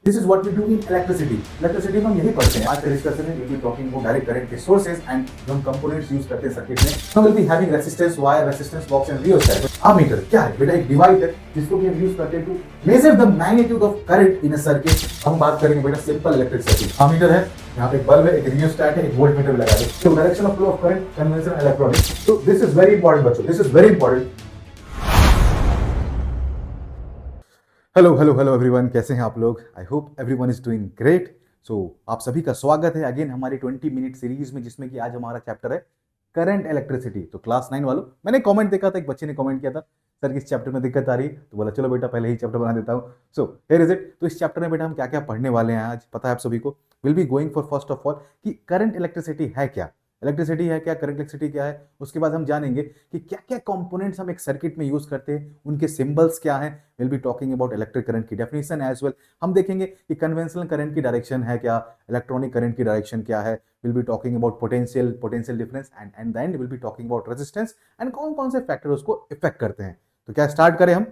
This is what we do in electricity. Electricity में हम यही पढ़ते हैं. आज का डिस्कशन है, we'll be talking about direct current के sources and जो हम components use करते हैं सर्किट में. हम will be having resistance wire, resistance box and rheostat. Ammeter क्या है बेटा? एक डिवाइस है जिसको कि हम यूज करते हैं to measure the magnitude of current in a circuit. हम बात करेंगे बेटा सिंपल इलेक्ट्रिक सर्किट. Ammeter है, यहाँ पे एक बल्ब है, एक रियोस्टैट है, एक वोल्टमीटर भी लगा है. So direction of flow of current, conventional electronics. So this is very important बच्चों. This is very important. Hello hello hello everyone, कैसे हैं आप लोग? I hope everyone is doing great. So आप सभी का स्वागत है अगेन हमारी 20 मिनट सीरीज में, जिसमें कि आज हमारा चैप्टर है करंट इलेक्ट्रिसिटी. तो क्लास 9 वालों, मैंने कमेंट देखा था, एक बच्चे ने कमेंट किया था सर किस चैप्टर में दिक्कत आ रही है, तो बोला चलो बेटा पहले ही चैप्टर बना देता हूँ. So here is it. तो इस चैप्टर में बेटा हम क्या क्या पढ़ने वाले हैं आज पता है आप सभी को. Will be going for first of all कि करंट इलेक्ट्रिसिटी है क्या, इलेक्ट्रिसिटी है क्या, करंट इलेक्ट्रिसिटी क्या है. उसके बाद हम जानेंगे कि क्या क्या कंपोनेंट्स हम एक सर्किट में यूज करते हैं, उनके सिंबल्स क्या हैं. Will be talking about electric current की डेफिनेशन एज वेल. हम देखेंगे कि कन्वेंशनल करंट की डायरेक्शन है क्या, इलेक्ट्रॉनिक करंट की डायरेक्शन क्या है. Will be talking about potential difference and then will be talking about resistance and कौन कौन से फैक्टर उसको इफेक्ट करते हैं. तो क्या स्टार्ट करें हम?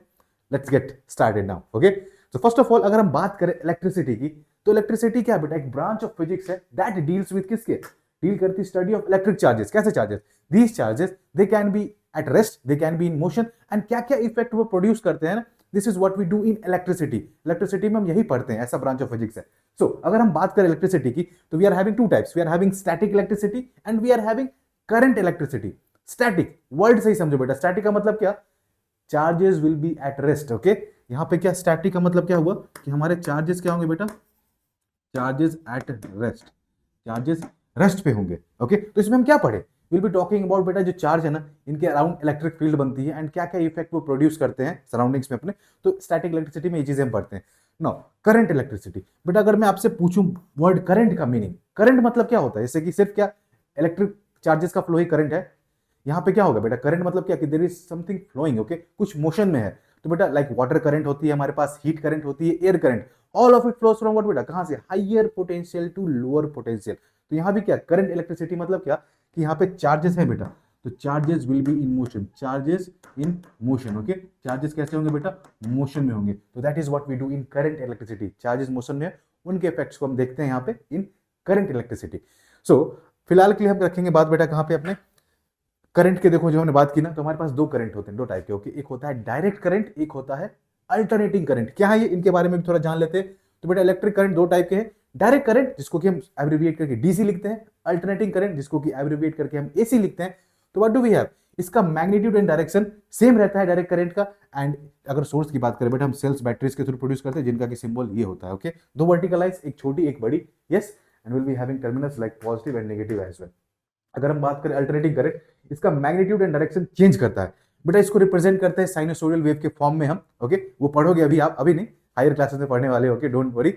Let's get started now. Okay, तो फर्स्ट ऑफ ऑल अगर हम बात करें इलेक्ट्रिसिटी की, तो इलेक्ट्रिसिटी क्या बेटा? एक ब्रांच ऑफ फिजिक्स है दैट डील्स विद किसके? डील करती स्टडी ऑफ इलेक्ट्रिक चार्जेस. कैसे charges? These charges they can be at rest, they can be in motion, and क्या क्या इफेक्ट वो प्रोड्यूस करते हैं ना. This is what we do in electricity. Electricity में हम यही पढ़ते हैं, ऐसा ब्रांच ऑफ फिजिक्स है. सो अगर हम बात करें इलेक्ट्रिसिटी की, तो we are having two types. We are having static electricity and we are having current electricity. Static word सही समझो बेटा. स्टैटिक का मतलब क्या? Charges will be at rest. Okay, यहां पे क्या स्टैटिक का मतलब क्या हुआ कि हमारे चार्जेस क्या होंगे बेटा? Charges at rest. Charges rest पे होंगे. ओके, तो इसमें हम क्या पढ़े? विल बी टॉकिंग अबाउट बेटा जो चार्ज है ना, इनके अराउंड इलेक्ट्रिक फील्ड बनती है एंड क्या क्या इफेक्ट वो प्रोड्यूस करते हैं सराउंडिंग्स में अपने. तो स्टैटिक इलेक्ट्रिसिटी में ये चीजें हम पढ़ते हैं. नाउ करंट इलेक्ट्रिसिटी बेटा, अगर मैं आपसे पूछूं वर्ड करंट का मीनिंग, करंट मतलब क्या होता है? जैसे कि सिर्फ क्या इलेक्ट्रिक चार्जेस का फ्लो ही करंट है? यहाँ पे क्या होगा बेटा? करंट मतलब क्या कि there is something flowing. Okay, कुछ मोशन में है. तो बेटा लाइक वाटर करंट होती है हमारे पास, हीट करंट होती है, air current, all of it flows from what बेटा? कहां से? Higher potential to lower potential. तो यहां भी क्या करंट इलेक्ट्रिसिटी मतलब क्या कि यहाँ पे चार्जेस है बेटा, तो charges will be in motion. Charges in motion. Okay, charges कैसे होंगे बेटा? मोशन में होंगे. तो that is what we do in current electricity. Charges motion में, उनके इफेक्ट्स को हम देखते हैं यहाँ पे इन करंट इलेक्ट्रिसिटी. सो फिलहाल के लिए हम रखेंगे बात बेटा कहाँ पे? अपने करंट के. देखो जो हमने बात की ना, तो हमारे पास दो करंट होते हैं, दो टाइप के. ओके, एक होता है डायरेक्ट करंट, एक होता है अल्टरनेटिंग करंट. क्या है ये? इनके बारे में भी थोड़ा जान लेते हैं. तो बेटा इलेक्ट्रिक करंट दो टाइप के हैं. डायरेक्ट करंट जिसको कि हम एब्रिविएट करके डीसी लिखते हैं, अल्टरनेटिंग करंट जिसको कि एब्रिविएट करके हम एसी लिखते हैं. तो व्हाट डू वी हैव? इसका मैग्नीट्यूड एंड डायरेक्शन सेम रहता है डायरेक्ट करंट का. एंड अगर सोर्स की बात करें बेटा, हम सेल्स बैटरीज के थ्रू प्रोड्यूस करते हैं, जिनका कि सिंबल ये होता है. ओके, दो वर्टिकल लाइंस, एक छोटी एक बड़ी. Yes, and will be having terminals like positive and negative as well. अगर हम बात करें अल्टरनेटिंग करंट, इसका मैग्नीट्यूड एंड डायरेक्शन चेंज करता है बेटा. इसको रिप्रेजेंट करते हैं साइनसोइडल वेव के फॉर्म में हम. ओके, वो पढ़ोगे अभी आप, अभी नहीं, हायर क्लासेस में पढ़ने वाले. Okay, don't worry.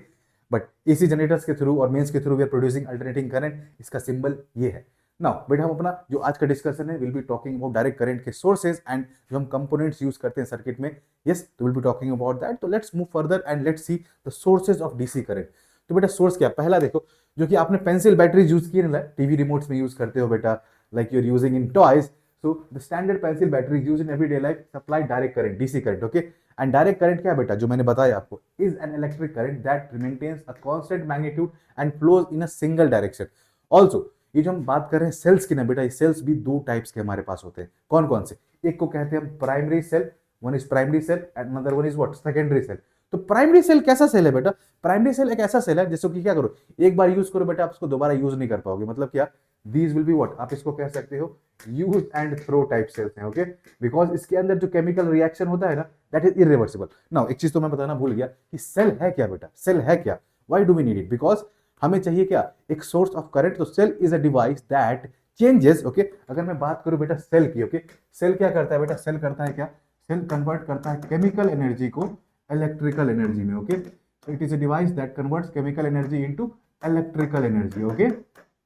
But AC generators के थ्रू और मेंस के through we are producing alternating current. इसका सिंबल ये है. नाउ बेटा हम अपना जो आज का डिस्कशन है, will be talking about direct current के सोर्सेज एंड जो हम कंपोनेंट्स यूज करते हैं सर्किट में. यस, तो will be talking about that. तो let's move further and let's see the sources of DC current. तो बेटा सोर्स क्या? पहला देखो, जो कि आपने पेंसिल बैटरीज यूज की है, टीवी रिमोट्स में यूज करते हो बेटा, like you're using in toys. So the standard pencil battery used in everyday life supply direct current, DC current. Okay, and direct current क्या है बेटा? जो मैंने बताया आपको, is an electric current that maintains a constant magnitude and flows in a single direction. Also ये जो हम बात कर रहे हैं सेल्स की ना बेटा, ये सेल्स भी दो टाइप्स के हमारे पास होते हैं. कौन कौन से? एक को कहते हैं हम primary cell, one is primary cell and another one is what? Secondary cell. तो प्राइमरी सेल कैसा सेल है बेटा? प्राइमरी सेल एक ऐसा सेल है जिसको कि क्या करो, एक बार यूज करो बेटा, आप उसको दोबारा यूज नहीं कर पाओगे. मतलब क्या? These will be what? आप इसको कह सकते हो use and throw type cells हैं. ओके, बिकॉज इसके अंदर जो केमिकल रिएक्शन होता है ना, दैट इज इरिवर्सिबल. नाउ एक चीज तो मैं बताना भूल गया कि सेल है क्या बेटा? सेल है क्या? Why do we need it? Because हमें चाहिए क्या? एक सोर्स ऑफ करंट. तो cell is a device that changes. Okay, अगर मैं बात करूं बेटा सेल की, ओके, सेल क्या करता है बेटा? सेल करता है क्या? सेल कन्वर्ट करता है केमिकल एनर्जी को इलेक्ट्रिकल एनर्जी में. Okay, so it is a device that converts chemical energy into electrical energy. Okay,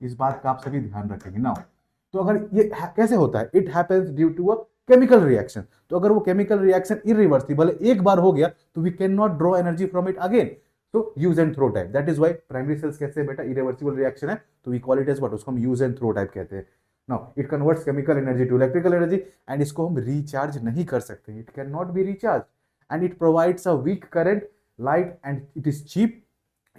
इस बात का आप सभी ध्यान रखेंगे. नाउ तो अगर ये कैसे होता है? It happens due to a chemical reaction. तो अगर वो केमिकल रिएक्शन इरिवर्सिबल एक बार हो गया, तो we can not draw energy from it again. तो use and throw type. That is why primary cells कैसे बेटा? इरिवर्सिबल रिएक्शन है, तो we call it as what? उसको हम यूज एंड थ्रो टाइप कहते हैं. Now it converts chemical energy to electrical energy and इसको हम रिचार्ज नहीं कर सकते. It can not be recharge and it provides a weak current, light and it is cheap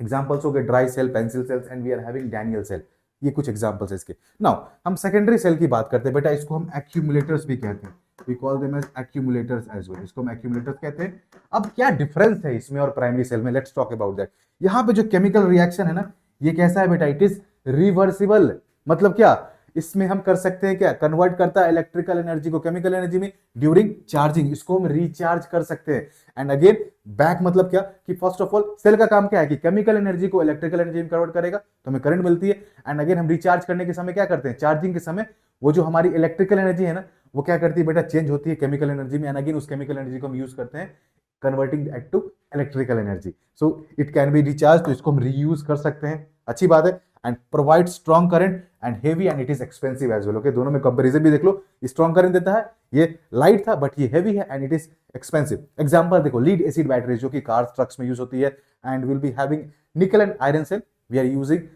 examples हो गए dry cell, pencil cells and we are having Daniell cell. ये कुछ examples है इसके। नाउ हम सेकेंडरी सेल की बात करते हैं बेटा, इसको हम एक्यूमुलेटर्स भी कहते हैं, we call them as accumulators as well, इसको हम एक्यूमुलेटर्स कहते हैं। अब क्या डिफरेंस है इसमें और प्राइमरी सेल में, लेट्स टॉक अबाउट दैट। यहाँ पे जो केमिकल रिएक्शन है ना, ये कैसा है बेटा, इट इज रिवर्सिबल। मतलब क्या, इसमें हम कर सकते हैं क्या, कन्वर्ट करता है इलेक्ट्रिकल एनर्जी को केमिकल एनर्जी में ड्यूरिंग चार्जिंग, इसको हम रिचार्ज कर सकते हैं। एंड अगेन बैक मतलब क्या, कि फर्स्ट ऑफ ऑल सेल का काम क्या है कि केमिकल एनर्जी को इलेक्ट्रिकल एनर्जी में कन्वर्ट करेगा तो हमें करंट मिलती है। एंड अगेन हम रिचार्ज करने के समय क्या करते हैं, चार्जिंग के समय वो जो हमारी इलेक्ट्रिकल एनर्जी है ना, वो क्या करती है बेटा, चेंज होती है केमिकल एनर्जी में। एंड अगेन उस केमिकल एनर्जी को हम यूज करते हैं converting that to electrical energy, so it can be recharge, तो इसको हम रीयूज कर सकते हैं, अच्छी बात है। And provide strong current and heavy and it is expensive as well. Okay, दोनों में कंपैरिजन भी देख लो, स्ट्रॉन्ग करंट देता है, ये लाइट था बट ये हेवी है and it is expensive. Example देखो, लीड एसिड बैटरीज जो कि कार्स ट्रक्स में यूज होती है, and will be having nickel and iron cell, we are using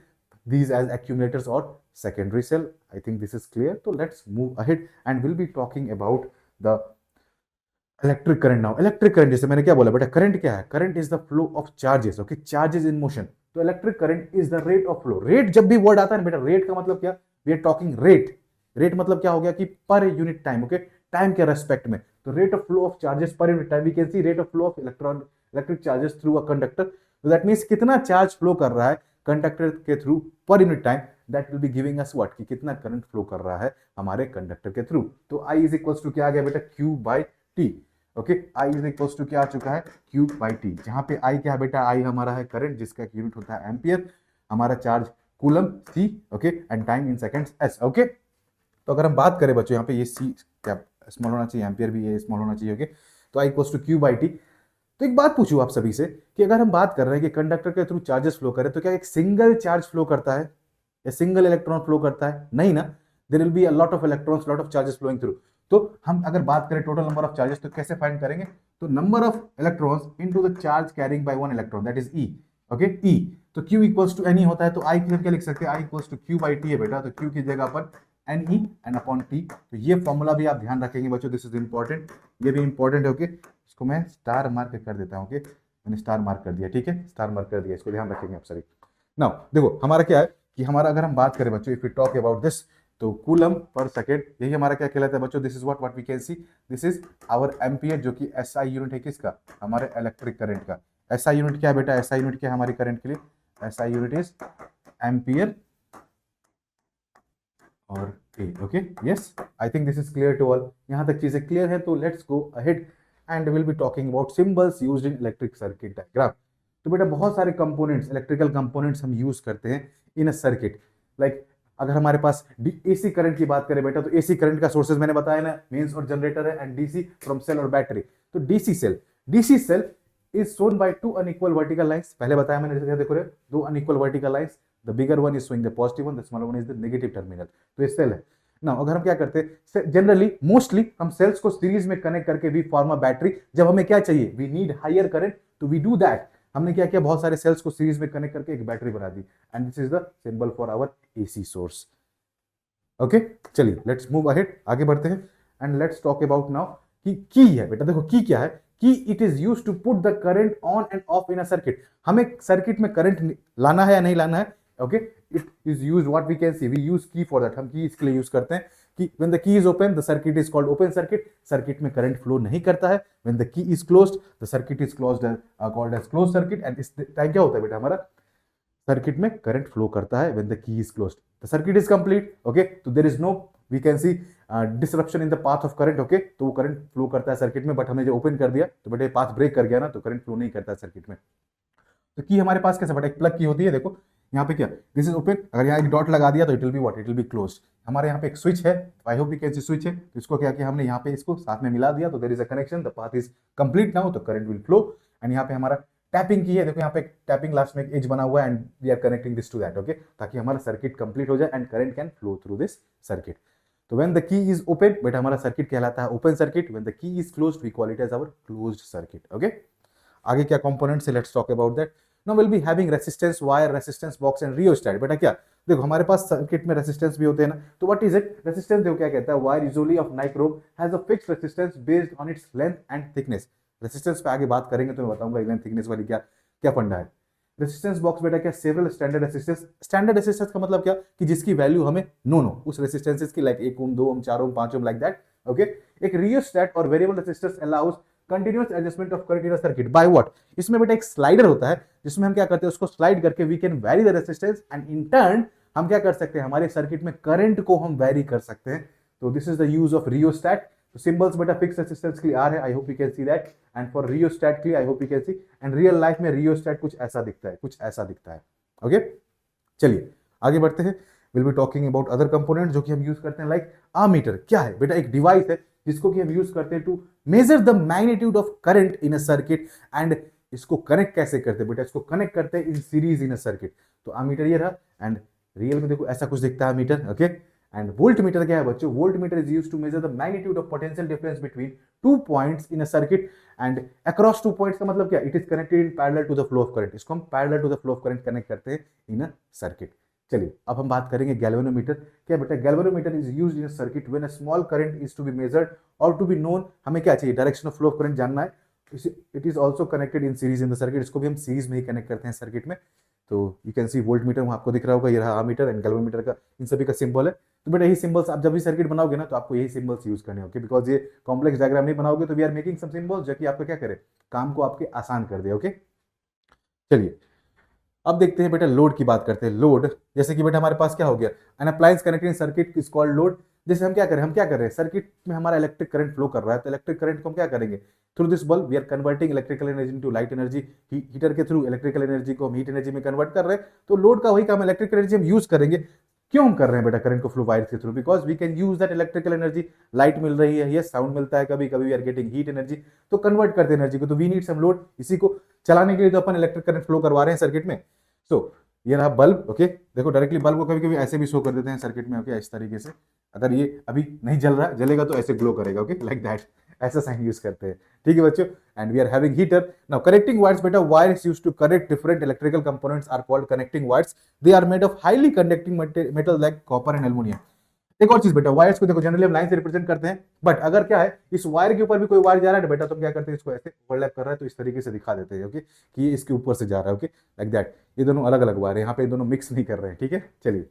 these as accumulators or secondary cell. I think this is clear, so let's move ahead and we'll be talking about the electric current. Now electric current, जैसे मैंने क्या बोला बेटा, current क्या है, current is the flow of charges, okay, charges in motion. तो electric current is the rate of flow. Rate जब भी वर्ड आता है ना बेटा, रेट का मतलब क्या, we are talking rate. Rate मतलब क्या हो गया कि per unit time, okay, time के रेस्पेक्ट में। तो rate of flow of charges per unit time, we can see rate of flow of electric charges through a conductor. तो that means कितना चार्ज फ्लो कर रहा है कंडक्टर के through per unit time, that will be giving us what, कि कितना current flow कर रहा है हमारे कंडक्टर के थ्रू। तो I इज इक्वल्स टू क्या आ गया बेटा, Q by T. Okay, I is equals to क्या आ चुका है, Q बाई टी, जहां पे I क्या है बेटा, I हमारा है करंट जिसका एक यूनिट होता है एम्पियर, हमारा charge coulomb C, okay, and time in seconds S। Okay, तो अगर हम बात करें बच्चों, यहाँ पे ये C क्या स्मॉल होना चाहिए, एम्पियर भी ये स्मॉल होना चाहिए, ओके। तो I equals to Q by T. तो एक बात पूछूं आप सभी से कि अगर हम बात कर रहे हैं कि कंडक्टर के थ्रू चार्जेस फ्लो करें, तो क्या एक सिंगल चार्ज फ्लो करता है या सिंगल इलेक्ट्रॉन फ्लो करता है, नहीं ना, there will be a lot of electrons, lot of charges flowing through. तो हम अगर बात करें टोटल नंबर ऑफ चार्जेस, तो कैसे फाइंड करेंगे, तो number of electrons into the charge carrying by one electron, that is e, okay, e. तो Q इक्वल्स टू एन होता है, तो I की क्या लिख सकते हैं, I equals to Q by T है बेटा, तो Q की जगह पर N E and upon T. तो ये फॉर्मूला भी आप ध्यान रखेंगे बच्चों, दिस इज इंपॉर्टेंट, ये भी इंपॉर्टेंट है, ओके। इसको मैं स्टार मार्क कर देता हूँ, ओके, मैंने स्टार मार्क कर दिया, ठीक है, स्टार मार्क कर दिया, इसको ध्यान रखेंगे आप सभी। नाउ देखो हमारा क्या है कि हमारा अगर हम बात करें बच्चों, if we talk about this, तो कूलम पर सेकेंड, यही हमारा क्या कहलाता है बच्चों, this is what we can see, this is our ampere, जो कि एसआई यूनिट है किसका, हमारे इलेक्ट्रिक करंट का। एसआई यूनिट क्या है बेटा, एसआई यूनिट क्या है हमारी करंट के लिए, एसआई यूनिट इज एम्पियर और A, okay, yes, I think this is clear to all. यहां तक चीजें क्लियर है, तो let's go ahead and will be talking about symbols used in electric circuit diagram. तो बेटा बहुत सारे कंपोनेंट्स, इलेक्ट्रिकल कंपोनेंट्स हम यूज करते हैं इन अ सर्किट। लाइक अगर हमारे पास एसी करंट की बात करें बेटा, तो एसी करंट का सोर्सेज मैंने बताया ना, मेंस और जनरेटर है, एंड डीसी फ्रॉम सेल और बैटरी। तो DC cell is shown by two unequal vertical lines, पहले बताया मैंने, जैसे देखो दो unequal vertical lines, the bigger one is showing the positive one, the smaller one is the negative terminal. तो ये सेल है ना। अगर हम क्या करते हैं, जनरली मोस्टली हम सेल्स को सीरीज में कनेक्ट करके वी फॉर्म अ बैटरी। जब हमें क्या चाहिए, वी नीड हायर करंट, तो वी डू दैट। हमने क्या किया, बहुत सारे सेल्स को सीरीज में कनेक्ट करके एक बैटरी बना दी, and this is the symbol for our AC source. Okay, चलिए लेट्स मूव अहेड, आगे बढ़ते हैं, and let's talk about now कि की है बेटा। देखो की क्या है, key it is used to put the current on and off in a circuit. हमें सर्किट में करंट लाना है या नहीं लाना है, okay, it is used, what we can see, we use की फॉर दैट। हम की इसके लिए यूज करते हैं कि when the key is open the circuit is called open circuit, circuit में करंट फ्लो नहीं करता है। When the key is closed the circuit is closed, called as close circuit. And इस टाइम क्या होता है बेटा, हमारा सर्किट में करंट फ्लो करता है when the key is closed, the circuit is complete, okay. तो there is no, we can see disruption in the path of current, okay. तो वो करंट फ्लो करता है सर्किट में, बट हमने जो ओपन कर दिया तो बेटे पाथ ब्रेक कर गया ना, तो करंट फ्लो नहीं करता है सर्किट में। तो की हमारे पास कैसे बेटा, एक प्लग की होती है, देखो यहाँ पे क्या, दिस इज ओपन, अगर यहाँ एक डॉट लगा दिया तो it will be what, it will be closed. हमारे यहाँ पे एक स्विच है, I hope you can see switch है, तो इसको क्या किया हमने, यहाँ पे इसको साथ में मिला दिया, तो there is a connection, the path is complete now, तो करंट विल फ्लो। एंड यहाँ पे हमारा टैपिंग की है, देखो यहाँ पे टैपिंग लास्ट में एक एज बना हुआ है, and we are connecting this to that, okay, ताकि हमारा सर्किट कंप्लीट हो जाए and current can flow through this circuit. तो when the key is open, बेटा हमारा सर्किट कहलाता है open circuit. When the key is closed we call it as our closed circuit, okay. आगे क्या कंपोनेंट्स है, let's talk about that. Now will be having resistance wire, resistance box and rheostat. बेटा क्या, देखो हमारे पास circuit में resistance भी होते हैं ना, तो व्हाट इज इट, रेजिस्टेंस देखो क्या कहता है, wire usually of nichrome has a fixed resistance based on its length and thickness. Resistance पे आगे बात करेंगे तो मैं बताऊंगा लेंथ थिकनेस वाली क्या क्या फंडा है। रेसिस्टेंस बॉक्स बेटा क्या, several standard resistance. Standard resistance का मतलब क्या कि जिसकी वैल्यू हमें नो उस रेसिस्टेंसेस की, like 1 ohm 2 ohm 4 ohm 5 ohm, like that. Okay, एक रियोस्टैट और variable resistance allows continuous adjustment of current in a circuit by what. इसमें बेटा एक स्लाइडर होता है जिसमें हम क्या करते हैं, उसको स्लाइड करके we can vary the resistance and in turn हम क्या कर सकते हैं, हमारे सर्किट में करंट को हम वैरी कर सकते हैं। तो this is the use of rheostat. तो सिंबल्स बेटा फिक्स रेसिस्टेंस के लिए आर है, I hope you can see that, and for rheostat के लिए आई hope you can C. And real life में रियोस्टैट कुछ ऐसा दिखता है, कुछ ऐसा दिखता है। ओके, चलिए आगे बढ़ते हैं। Will be talking about other component जो कि हम यूज करते हैं, लाइक आमीटर। क्या है बेटा, एक डिवाइस है जिसको कि हम यूज करते हैं to measure the magnitude of current in a circuit. And इसको कनेक्ट कैसे करते हैं बेटा, इसको कनेक्ट करते हैं in series in a circuit. तो आमीटर ये रहा, एंड रियल में देखो ऐसा कुछ दिखता है ammeter. Okay, and voltmeter क्या है बच्चों, voltmeter is used to measure the magnitude of potential difference between 2 points in a circuit and across 2 points का मतलब क्या, it is connected in parallel to the flow of current. इसको हम parallel to the flow of current connect करते हैं इन a circuit. चलिए अब हम बात करेंगे गैल्वेनोमीटर। क्या बेटा, galvanometer is used in a circuit when a small current is to be measured और टू बी नोन। हमें क्या चाहिए, direction of flow of current जानना है। It is also connected in series in the circuit. इसको भी हम series में ही कनेक्ट करते हैं सर्किट में। तो you can see voltmeter आपको दिख रहा होगा, ये रहा आमीटर एंड गैल्वेनोमीटर का, इन सभी का सिंबल है। तो बेटा यही सिंबल्स आप जब भी सर्किट बनाओगे ना तो आपको यही सिंबल्स यूज करने होंगे, बिकॉज ये कॉम्प्लेक्स डायग्राम नहीं बनाओगे तो we are making some symbols जो कि आपको क्या करे, काम को आपके आसान कर दे। ओके, चलिए अब देखते हैं बेटा लोड की बात करते हैं। लोड जैसे कि बेटा हमारे पास क्या हो गया, an appliance connected circuit is called load. जैसे हम क्या करें, सर्किट में हमारा इलेक्ट्रिक करंट फ्लो कर रहा है, तो इलेक्ट्रिक करंट को हम क्या करेंगे, through this bulb we are converting electrical energy to light energy. Heater के थ्रू इलेक्ट्रिकल एनर्जी को हम हीट एनर्जी में कन्वर्ट कर रहे हैं। तो लोड का वही काम, इलेक्ट्रिकल एनर्जी हम यूज करेंगे। क्यों हम कर रहे हैं बेटा करंट को फ्लो वायर्स के through, because we can use that electrical energy. Light मिल रही है, यस साउंड मिलता है, कभी कभी we are getting heat energy, तो कन्वर्ट करते हैं एनर्जी को। तो वी नीड सम लोड, इसी को चलाने के लिए तो अपन इलेक्ट्रिक करंट फ्लो करवा रहे हैं सर्किट में। सो ये रहा बल्ब। ओके, देखो डायरेक्टली बल्ब को कभी कभी ऐसे भी शो कर देते हैं सर्किट में। ओके, इस तरीके से, अगर ये अभी नहीं जल रहा है, जलेगा तो ऐसे ग्लो करेगा। ओके, लाइक दैट, ऐसा साइन यूज करते हैं। ठीक है बच्चों, and we are having heater. Now connecting wires बेटा, wires used to connect different electrical components are called connecting wires. They are made of highly conducting metal like copper and aluminium. एक और चीज बेटा, वायर्स को देखो generally हम line से represent करते हैं, बट अगर क्या है इस वायर के ऊपर भी कोई वायर जा रहा है बेटा, तो क्या करते हैं, इसको ऐसे ओवरलैप कर रहा है तो इस तरीके से दिखा देते हैं। ओके, कि ये इसके ऊपर से जा रहा है। ओके, लाइक दैट, ये दोनों अलग अलग वायर है, यहाँ पे दोनों मिक्स नहीं कर रहे हैं। ठीक है, चलिए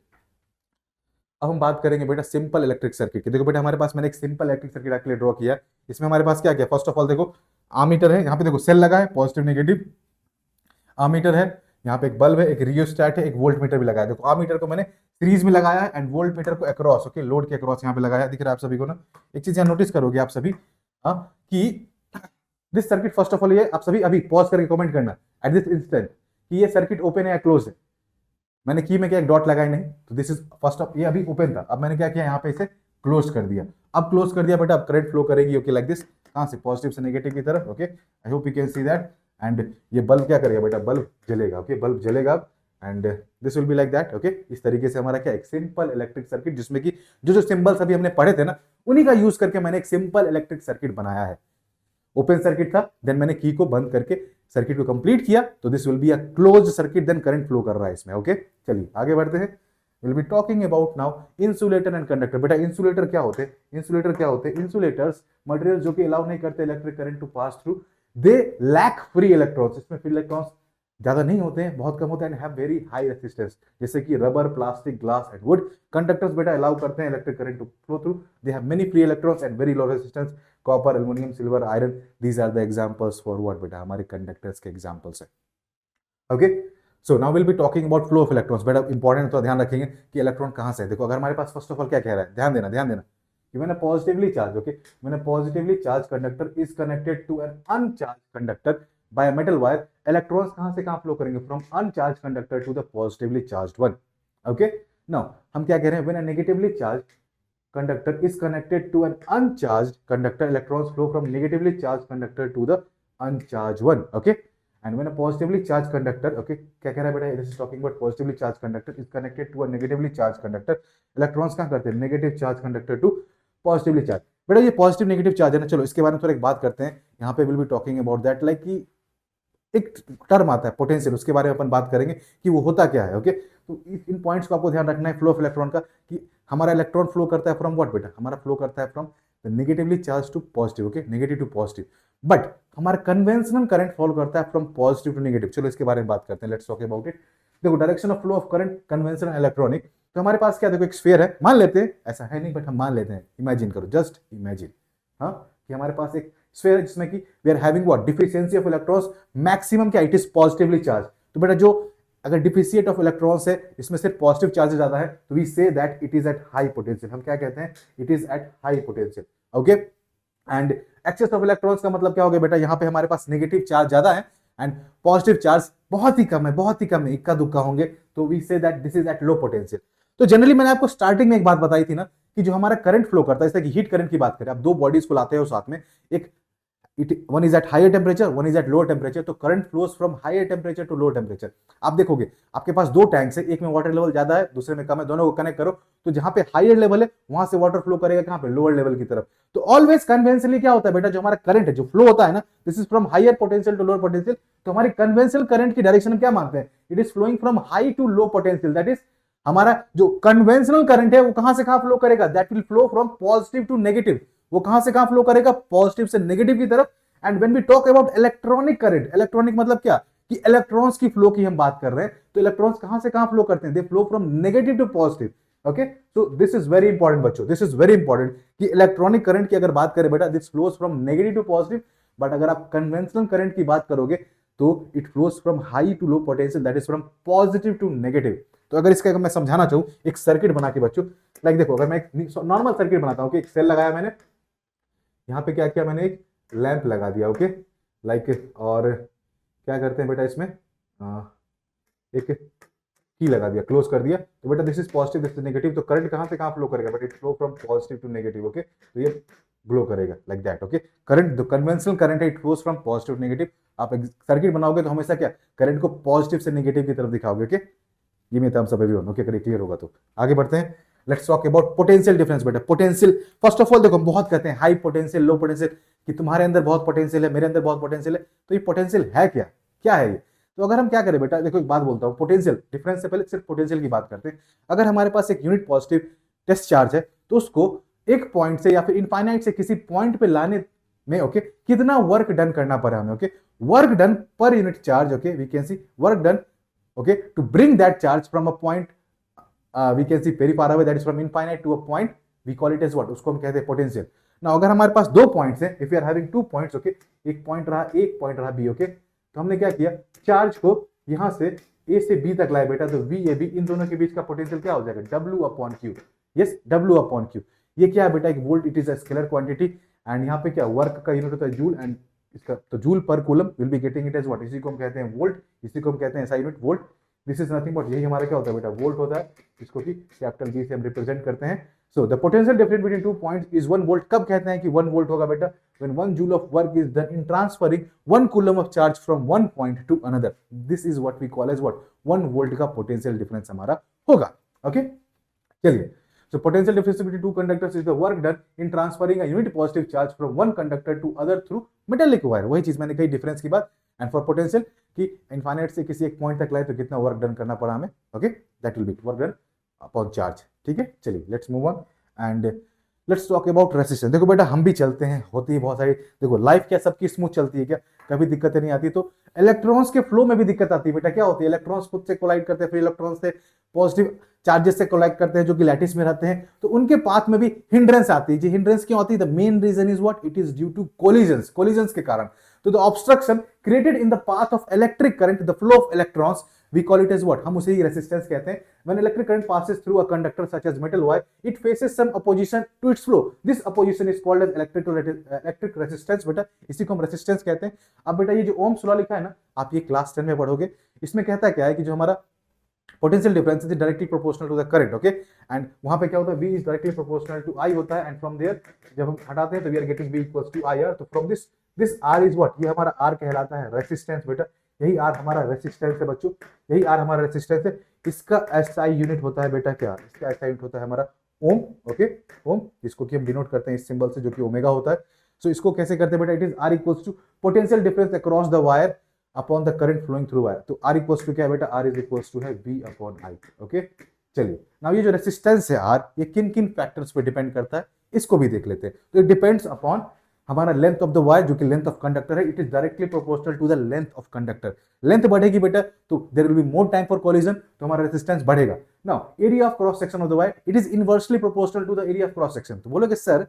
अब हम बात करेंगे बेटा सिंपल इलेक्ट्रिक सर्किट की। देखो बेटा हमारे पास मैंने एक सिंपल इलेक्ट्रिक सर्किट आपके लिए ड्रॉ किया। इसमें हमारे पास क्या क्या, फर्स्ट ऑफ ऑल देखो आमीटर है, यहाँ पे देखो सेल लगा है, पॉजिटिव नेगेटिव आमीटर है। यहाँ पे एक बल्ब है, एक रियोस्टैट है, एक वोल्ट मीटर भी लगाया। देखो आमीटर को मैंने सीरीज में लगाया है एंड वोल्ट मीटर को अक्रॉस, ओके, लोड के अक्रॉस यहाँ पे लगाया, दिख रहा है आप सभी को ना। एक चीज यहाँ नोटिस करोगे आप सभी, हाँ, कि this circuit, first of all ये आप सभी अभी पॉज करके कमेंट करना एट दिस इंस्टेंट कि ये सर्किट ओपन है या क्लोज है। मैंने की में क्या एक डॉट लगाई नहीं, तो दिस इज फर्स्ट ऑफ, ये अभी ओपन था, अब मैंने क्या किया यहाँ पे इसे क्लोज कर दिया। अब क्लोज कर दिया बेटा, अब करंट फ्लो करेगी। ओके, लाइक दिस, कहां से, पॉजिटिव से नेगेटिव की तरफ। Okay, I hope you can see that. And ये बल्ब क्या करेगा बेटा, बल्ब जलेगा। ओके, बल्ब जलेगा and this will be like that. Okay, इस तरीके से हमारा क्या, एक सिंपल इलेक्ट्रिक सर्किट, जिसमें कि जो जो सिंबल्स अभी हमने पढ़े थे ना, उन्हीं का यूज करके मैंने एक सिंपल इलेक्ट्रिक सर्किट बनाया है। ओपन सर्किट था, देन मैंने की को बंद करके सर्किट को कंप्लीट किया, तो this will be a closed circuit, then current flow कर रहा है इसमें। ओके, चलिए आगे बढ़ते हैं। Will be talking about now insulator and conductor. बेटा इंसुलेटर क्या होते हैं, इंसुलेटर क्या होते हैं, इंसुलेटर्स मटेरियल जो कि अलाउ नहीं करते electric current to pass through, they lack free electrons. इसमें फ्री इलेक्ट्रॉन्स ज्यादा नहीं होते हैं, बहुत कम होते हैं, and have very high resistance, जैसे कि rubber, plastic, glass and wood. Conductors बेटा अलाउ करते हैं electric current to flow through, they have many free electrons and very low resistance, copper, aluminium, silver, iron, these are the examples for what बेटा, हमारे conductors के examples है। Okay, so now will be talking about flow of electrons. बेटा important, तो ध्यान रखेंगे कि electron कहां से है। देखो अगर हमारे पास फर्स्ट ऑफ ऑल क्या कह रहा है, ध्यान देना ध्यान देना, कि मैंने पॉजिटिवली चार्ज, ओके, मैंने positively charge conductor is connected to an uncharge conductor by a metal wire. Electrons कहां से कहां फ्लो करेंगे, from uncharge conductor to the positively charged one. Okay, now हम क्या कह रहे हैं, when a negatively charge conductor is connected to an uncharged conductor, electrons flow from negatively charged conductor to the uncharged one. Okay, and when a positively charged conductor, okay, क्या कह रहा है बेटा, this is talking about positively charged conductor is connected to a negatively charged conductor, electrons कहाँ करते हैं, negative charged conductor to positively charged। बेटा ये पॉजिटिव नेगेटिव चार्ज है ना, चलो इसके बारे में थोड़ा एक बात करते हैं। यहाँ पे will be talking about that, like कि एक टर्म आता है पोटेंशियल, उसके बारे में अपन बात करेंगे कि वो होता क्या है। ओके, तो इन पॉइंट्स को आपको ध्यान रखना है फ्लो ऑफ इलेक्ट्रॉन का, कि हमारा इलेक्ट्रॉन फ्लो करता है फ्रॉम व्हाट बेटा, हमारा फ्लो करता है from negatively charge to positive. Okay, negative to positive, but हमारा कन्वेंशनल करंट फॉलो करता है फ्रॉम पॉजिटिव टू नेगेटिव। चलो इसके बारे में बात करते हैं, लेट्स टॉक अबाउट इट। देखो direction of flow of current conventional electronic, तो हमारे पास क्या, देखो एक स्फीयर है, मान लेते हैं, ऐसा है नहीं बट हम मान लेते हैं, इमेजिन करो, जस्ट इमेजिन, हाँ, कि हमारे पास एक स्फीयर है जिसमें कि we are having what, deficiency of electrons, maximum क्या, इट इज पॉजिटिवली चार्ज। तो बेटा जो अगर डिफिशिएंट ऑफ इलेक्ट्रॉन्स है, इसमें सिर्फ पॉजिटिव चार्ज ज्यादा है, तो we say that it is at high potential. हम क्या कहते हैं, it is at high potential. Okay, and excess of electrons का मतलब क्या हो गया बेटा, यहां पे हमारे पास नेगेटिव चार्ज ज्यादा है एंड पॉजिटिव चार्ज बहुत ही कम है, बहुत ही कम है, इक्का दुक्का होंगे, तो we say that this is at low potential. तो जनरली मैंने आपको स्टार्टिंग में एक बात बताई थी ना, कि जो हमारा करंट फ्लो करता है, जैसे कि हीट करंट की बात करें, आप दो बॉडीज को लाते हो साथ में, एक one is at higher temperature, one is at lower temperature, तो current flows from higher temperature to lower temperature. आप देखोगे आपके पास दो टैंक्स है, एक में वाटर लेवल ज्यादा है, दूसरे में कम है, दोनों को कनेक्ट करो, तो जहां पे हायर लेवल है वहां से वाटर फ्लो करेगा कहां पे, लोअर लेवल की तरफ। तो ऑलवेज कन्वेंशनली क्या होता है बेटा, जो हमारा करंट है, जो फ्लो होता है ना, this is from higher potential to lower potential. तो हमारी कन्वेंशनल करंट की डायरेक्शन हम क्या मानते हैं, it is flowing from high to low potential. That is हमारा जो कन्वेंशनल करंट है वो कहां से कहां फ्लो करेगा, that will flow from positive to negative. वो कहां से कहां फ्लो करेगा, पॉजिटिव से नेगेटिव की तरफ। And when we talk about electronic current, electronic मतलब क्या, कि इलेक्ट्रॉन्स की फ्लो की हम बात कर रहे हैं, तो इलेक्ट्रॉन्स कहां से कहां फ्लो करते हैं, they flow from negative to positive. Okay, so this is very important बच्चों, दिस इज वेरी इंपॉर्टेंट कि इलेक्ट्रॉनिक करंट की अगर बात करें बेटा, this flows from negative to positive. But अगर आप कन्वेंशनल करंट की बात करोगे तो it flows from high to low potential, that is from positive to negative. तो अगर इसका मैं समझाना चाहूं एक सर्किट बना के बच्चों, लाइक देखो, अगर मैं एक नॉर्मल सर्किट बनाता हूं कि एक सेल लगाया मैंने, यहां पे क्या किया मैंने, एक लैंप लगा दिया, ओके, लाइक, और क्या करते हैं बेटा इसमें, एक की लगा दिया, क्लोज कर दिया, तो बेटा this is positive, this is negative. तो करंट कहां से कहां फ्लो करेगा बेटा, it flow from positive to negative. Okay, तो ये ग्लो करेगा लाइक दैट। ओके, करंट जो कन्वेंशनल करंट है, it flows from positive to negative. आप एक सर्किट बनाओगे तो हमेशा क्या, करंट को पॉजिटिव से नेगेटिव की तरफ दिखाओगे। ओके, ये मेरे हम सब एवरीवन, ओके, करिए, क्लियर होगा। तो आगे बढ़ते हैं, let's talk about potential difference बेटा। पोटेंशियल, फर्स्ट ऑफ ऑल देखो, हम बहुत कहते हैं हाई पोटेंशियल, लो पोटेंशियल, कि तुम्हारे अंदर बहुत पोटेंशियल है, मेरे अंदर बहुत पोटेंशियल है, तो ये पोटेंशियल है क्या, क्या है ये। तो अगर हम क्या करें बेटा, देखो एक बात बोलता हूं, पोटेंशियल डिफरेंस से पहले सिर्फ पोटेंशियल की बात करते हैं। अगर हमारे पास एक यूनिट पॉजिटिव टेस्ट चार्ज है, तो उसको एक पॉइंट से या फिर इनफाइनाइट से किसी पॉइंट पे लाने में, ओके, कितना वर्क डन करना पड़ा हमें, okay, work done per unit charge, okay, we can see work done, okay, to bring that charge from a point, we can see very far away, that is from infinite to a point, we call it as what, उसको हम कहते हैं potential। now अगर हमारे पास दो points हैं, if we are having two points, okay, एक point रहा A, एक पॉइंट रहा B, okay, तो हमने क्या किया, चार्ज को यहां से A से B तक लाए बेटा, तो VAB इन दोनों के बीच का पोटेंशियल क्या हो जाएगा, W upon Q। Yes, W upon Q। ये क्या है बेटा, एक volt, it is a scalar quantity, and यहाँ पे क्या वर्क का यूनिट होता है जूल, एंड इसका तो joule per coulomb, will be getting it as what, इसी को हम कहते हैं वोल्ट, इसी को हम कहते हैं ऐसा unit volt. This is nothing but, यही हमारा क्या होता है बेटा, वोल्ट होता है, इसको कि कैपिटल बी से हम रिप्रेजेंट करते हैं। So the potential difference between two points is 1 volt. कब कहते हैं कि 1 वोल्ट होगा बेटा, when 1 joule of work is done in transferring 1 coulomb of charge from one point to another. This is what we call as what, 1 volt का potential difference हमारा होगा। Okay, चलिए, so potential difference between two conductors is the work done in transferring a unit positive charge from one conductor to other through metallic wire। वही चीज मैंने कही difference की बात। एंड फॉर पोटेंशियल कि इनफाइनाइट से किसी एक पॉइंट तक लाए तो कितना वर्क डन करना पड़ा हमें, okay, that will B work done upon charge. ठीक है, चलिए let's move on and let's talk about resistance. देखो बेटा, हम भी चलते हैं, होती है बहुत सारी, देखो लाइफ क्या सबकी स्मूथ चलती है क्या, कभी दिक्कतें नहीं आती। तो इलेक्ट्रॉन्स के फ्लो में भी दिक्कत आती है बेटा। क्या होती है, इलेक्ट्रॉन्स खुद से कोलाइड करते हैं, फिर इलेक्ट्रॉन्स से पॉजिटिव चार्जेस से कोलाइड करते हैं जो कि लैटिस में रहते हैं, तो उनके पाथ में भी हिंड्रेंस आती है। जी हिंड्रेंस क्यों आती है, the main reason is what, it is due to collisions, collisions के कारण। तो the obstruction created in the path of electric current, the flow of electrons, we call it as what, हम उसे ही रेसिस्टेंस कहते हैं। When electric current passes through a conductor such as metal wire, it faces some opposition to its flow, this opposition is called as electric resistance। बेटा इसी को हम resistance कहते हैं। अब बेटा ये जो ओम्स लॉ लिखा है ना, आप ये क्लास 10 में पढ़ोगे, इसमें कहता है क्या है कि जो हमारा potential difference is directly proportional to the current, okay, and वहां पे क्या होता है, V is directly proportional to I होता है, एंड फ्रॉम देयर जब हम हटाते हैं तो we are getting V equals to IR। तो from this R is what, ये हमारा R कहलाता है रेसिस्टेंस। बेटा यही R हमारा रेसिस्टेंस है बच्चों, यही R हमारा रेसिस्टेंस है। इसका SI यूनिट होता है बेटा क्या, इसका SI यूनिट होता है हमारा ओम, ओके, ओम, जिसको कि हम डिनोट करते हैं इस सिंबल से जो कि ओमेगा होता है। सो इसको कैसे करते हैं बेटा, it is R equals to potential difference across the wire upon the current flowing through wire. तो R इक्वल्स टू क्या है बेटा, R इज इक्वल्स टू है V अपॉन I। ओके, चलिए नाउ ये जो रेसिस्टेंस है R, ये किन किन फैक्टर्स पे डिपेंड करता है, इसको भी देख लेते हैं। तो इट डिपेंड्स अपॉन हमारा लेंथ ऑफ द वायर जो कि लेंथ ऑफ कंडक्टर है, it is directly proportional to the length of conductor. Length बढ़ेगी बेटा तो there will be more time for collision, तो हमारा रेजिस्टेंस बढ़ेगा। Now area of cross section of the wire, it is inversely proportional to the area of cross section. तो बोलोगे sir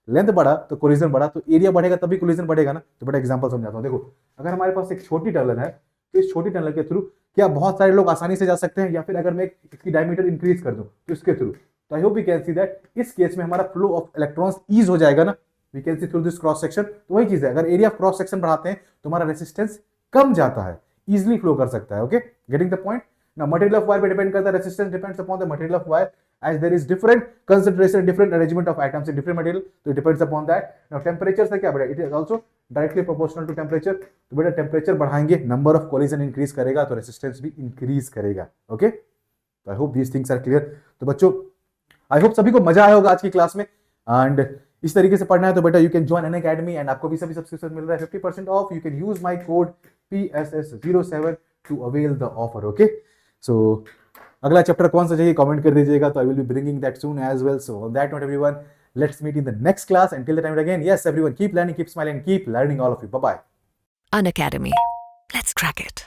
length बढ़ा तो कोलिजन बढ़ा, तो एरिया बढ़ेगा तभी कोलिजन बढ़ेगा ना। तो बेटा एग्जांपल समझाता हूं, देखो अगर हमारे पास एक छोटी टनल है तो इस छोटी टनल के थ्रू क्या बहुत सारे लोग आसानी से जा सकते हैं, या फिर अगर मैं इसकी डायमीटर इंक्रीज कर दूं तो इसके थ्रू, तो I hope you can see that इस केस में हमारा फ्लो ऑफ इलेक्ट्रॉन्स ईज हो जाएगा ना, we can see through this cross section. तो वही चीज है, अगर एरिया ऑफ क्रॉस सेक्शन बढ़ाते हैं तो हमारा रेसिस्टेंस कम जाता है, इजिली फ्लो कर सकता है। Okay, getting the point. ना मटेरियल ऑफ वायर पे डिपेंड करता है, resistance depends upon the material of wire as there is different concentration, different arrangement of atoms in different material, so it depends upon that. Now temperature से क्या बढ़ेगा, it is also directly proportional to temperature। तो बेटा temperature बढ़ाएंगे, number of collision increase करेगा तो resistance भी increase करेगा। ओके, तो I hope these things are clear. तो बच्चों आई होप सभी को मजा आया होगा आज की क्लास में, एंड इस तरीके से पढ़ना है तो बेटा you can join Unacademy and आपको भी सभी सब्सक्रिप्शन मिल रहा है 50% off. You can use my code PSS07 to avail the offer. Okay, so अगला चैप्टर कौन सा चाहिए कमेंट कर दीजिएगा, तो I will be bringing that soon as well. So on that note everyone, let's meet in the next class, until the time again, yes everyone, keep learning, keep smiling, keep learning, all of you, bye bye। Unacademy. Let's crack it.